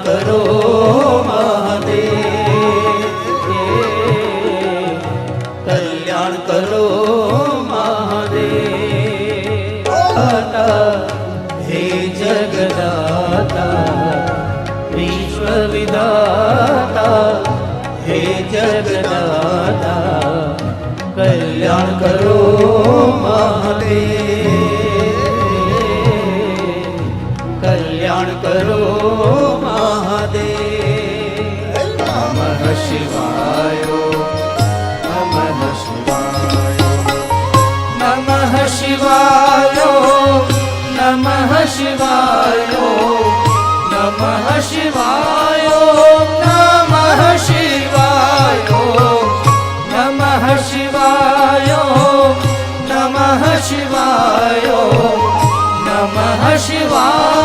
करो महादेव, कल्याण करो महादेव। हे जगदाता विश्वविदाता, हे जगदाता कल्याण करो महादेव, कल्याण करो महादेव। नमः शिवाय, नमः शिवाय, नमः शिवाय, नमः शिवाय, नमः शिवाय, नमः शिवाय, नमः शिवाय, नमः शिवाय, नमः शिवाय।